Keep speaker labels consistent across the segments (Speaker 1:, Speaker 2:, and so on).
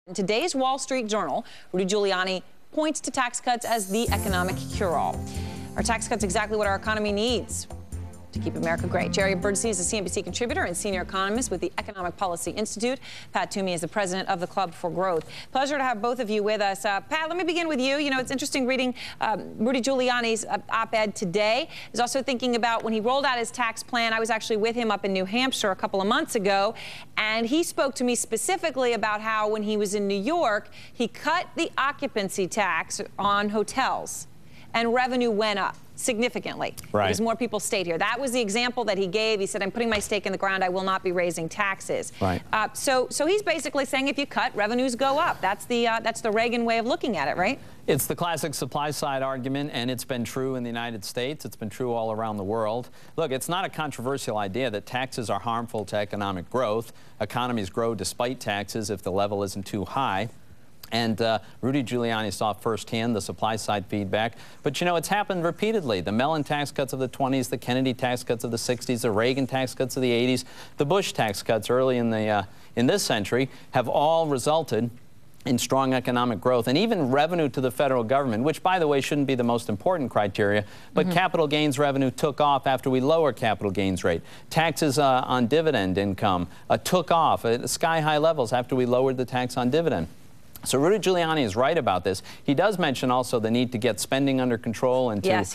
Speaker 1: In today's Wall Street Journal, Rudy Giuliani points to tax cuts as the economic cure-all. Are tax cuts exactly what our economy needs to keep America great? Jerry Bernstein is a CNBC contributor and senior economist with the Economic Policy Institute. Pat Toomey is the president of the Club for Growth. Pleasure to have both of you with us. Pat, let me begin with you. You know, it's interesting reading Rudy Giuliani's op-ed today. I was also thinking about when he rolled out his tax plan. I was actually with him up in New Hampshire a couple of months ago, and he spoke to me specifically about how when he was in New York, he cut the occupancy tax on hotels, and revenue went up significantly because more people stayed here. That was the example that he gave. He said, I'm putting my stake in the ground. I will not be raising taxes. So he's basically saying if you cut, revenues go up. That's the Reagan way of looking at it, right?
Speaker 2: It's the classic supply side argument, and it's been true in the United States. It's been true all around the world. Look, it's not a controversial idea that taxes are harmful to economic growth. Economies grow despite taxes if the level isn't too high. And Rudy Giuliani saw firsthand the supply side feedback. But, you know, it's happened repeatedly. The Mellon tax cuts of the 20s, the Kennedy tax cuts of the 60s, the Reagan tax cuts of the 80s, the Bush tax cuts early in this century have all resulted in strong economic growth and even revenue to the federal government, which, by the way, shouldn't be the most important criteria. But capital gains revenue took off after we lowered capital gains rate. Taxes on dividend income took off at sky-high levels after we lowered the tax on dividend. So Rudy Giuliani is right about this. He does mention also the need to get spending under control and to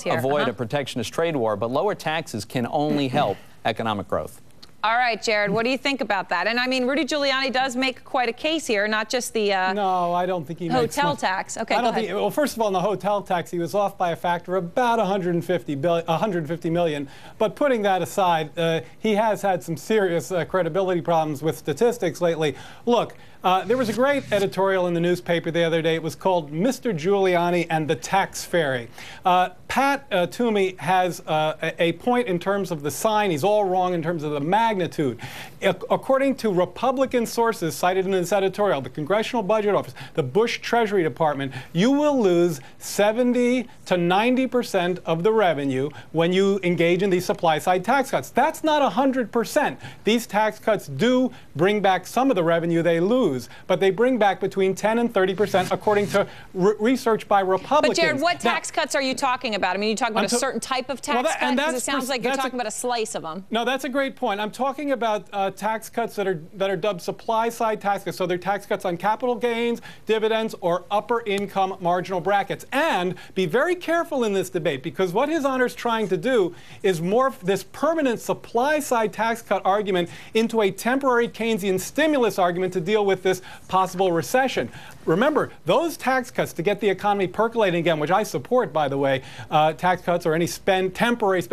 Speaker 2: avoid a protectionist trade war, but lower taxes can only help economic growth.
Speaker 1: All right, Jared, what do you think about that? And I mean, Rudy Giuliani does make quite a case here, not just the
Speaker 3: no, I don't think he makes
Speaker 1: hotel tax. Okay,
Speaker 3: go ahead. Well, first of all, in the hotel tax, he was off by a factor of about 150 million. But putting that aside, he has had some serious credibility problems with statistics lately. Look, there was a great editorial in the newspaper the other day. It was called Mr. Giuliani and the Tax Fairy. Pat Toomey has a point in terms of the sign. He's all wrong in terms of the magnitude. According to Republican sources cited in this editorial, the Congressional Budget Office, the Bush Treasury Department, you will lose 70 to 90% of the revenue when you engage in these supply-side tax cuts. That's not 100%. These tax cuts do bring back some of the revenue they lose, but they bring back between 10 and 30% according to research by Republicans.
Speaker 1: But Jared, what tax cuts are you talking about? I mean, you talking about a certain type of tax cut? Because it sounds like you're talking about a slice of them.
Speaker 3: No, that's a great point. I'm talking about tax cuts that are dubbed supply-side tax cuts. So they're tax cuts on capital gains, dividends, or upper-income marginal brackets. And be very careful in this debate, because what His Honor's trying to do is morph this permanent supply-side tax cut argument into a temporary Keynesian stimulus argument to deal with this possible recession. Remember, those tax cuts to get the economy percolating again, which I support, by the way, tax cuts or any temporary,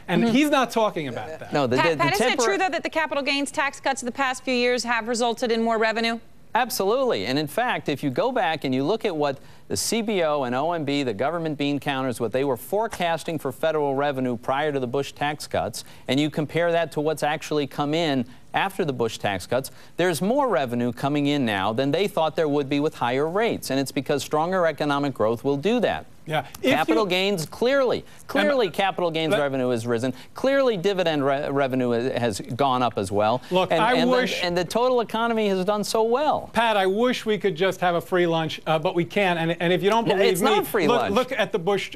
Speaker 3: and he's not talking about that.
Speaker 1: No, Pat, isn't it true, though, that the capital gains tax cuts of the past few years have resulted in more revenue?
Speaker 2: Absolutely. And in fact, if you go back and you look at what the CBO and OMB, the government bean counters, what they were forecasting for federal revenue prior to the Bush tax cuts, and you compare that to what's actually come in after the Bush tax cuts, there's more revenue coming in now than they thought there would be with higher rates. And it's because stronger economic growth will do that.
Speaker 3: Yeah.
Speaker 2: Capital gains, clearly capital gains revenue has risen. Clearly dividend revenue has gone up as well.
Speaker 3: Look,
Speaker 2: and the total economy has done so well.
Speaker 3: Pat, I wish we could just have a free lunch, but we can't. And if you don't believe
Speaker 2: it's not free lunch.
Speaker 3: Look at the Bush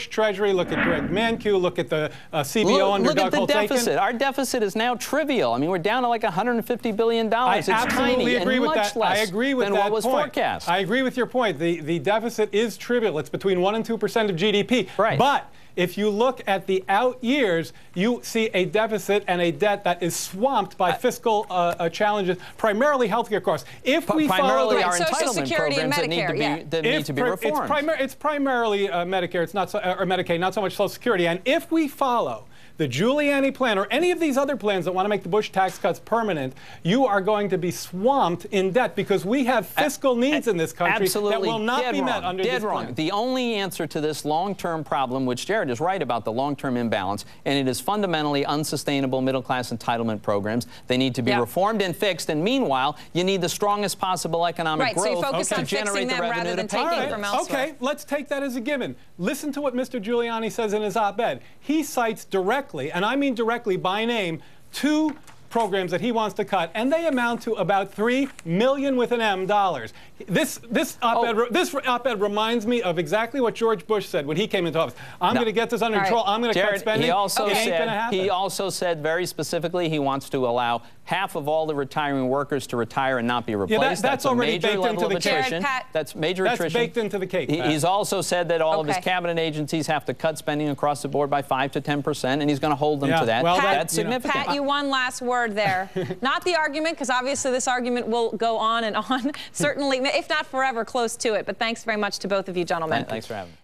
Speaker 3: Treasury, look at Greg Mankiw, look at the CBO under Doug
Speaker 2: Look at the deficit. Our deficit is now trivial. I mean, we're down to like $150 billion. It's
Speaker 3: absolutely agree with that. I agree with
Speaker 2: than
Speaker 3: that
Speaker 2: what was forecast.
Speaker 3: I agree with your point. The deficit is trivial. It's between 1% and 2% of GDP.
Speaker 2: Right.
Speaker 3: But if you look at the out years, you see a deficit and a debt that is swamped by fiscal challenges, primarily healthcare costs. If we follow
Speaker 2: our entitlement programs that need to be reformed.
Speaker 3: It's primarily Medicare. It's not or Medicaid, not so much Social Security. And if we follow the Giuliani plan or any of these other plans that want to make the Bush tax cuts permanent, you are going to be swamped in debt because we have fiscal needs in this country that will not be met under this plan.
Speaker 2: The only answer to this long-term problem, which Jared is right about the long-term imbalance, and it is fundamentally unsustainable middle-class entitlement programs. They need to be reformed and fixed, and meanwhile, you need the strongest possible economic growth
Speaker 1: so you focus on
Speaker 2: to generate the revenue
Speaker 1: rather than taking from elsewhere.
Speaker 3: Okay, let's take that as a given. Listen to what Mr. Giuliani says in his op-ed. He cites directly, and I mean directly by name, two programs that he wants to cut, and they amount to about $3 million with an M dollars. This op-ed reminds me of exactly what George Bush said when he came into office. I'm going to get this under control. I'm going to cut spending.
Speaker 2: He also
Speaker 3: it ain't going to happen.
Speaker 2: He also said very specifically he wants to allow half of all the retiring workers to retire and not be replaced.
Speaker 3: Yeah, that's already baked into the cake.
Speaker 2: That's major attrition.
Speaker 3: That's baked into the cake.
Speaker 2: He's also said that all of his cabinet agencies have to cut spending across the board by 5 to 10%, and he's going to hold them to that.
Speaker 3: Well,
Speaker 2: that's significant.
Speaker 1: Pat, you one last word there. Not the argument, because obviously this argument will go on and on. Certainly, if not forever, close to it. But thanks very much to both of you, gentlemen.
Speaker 2: Thanks for having me.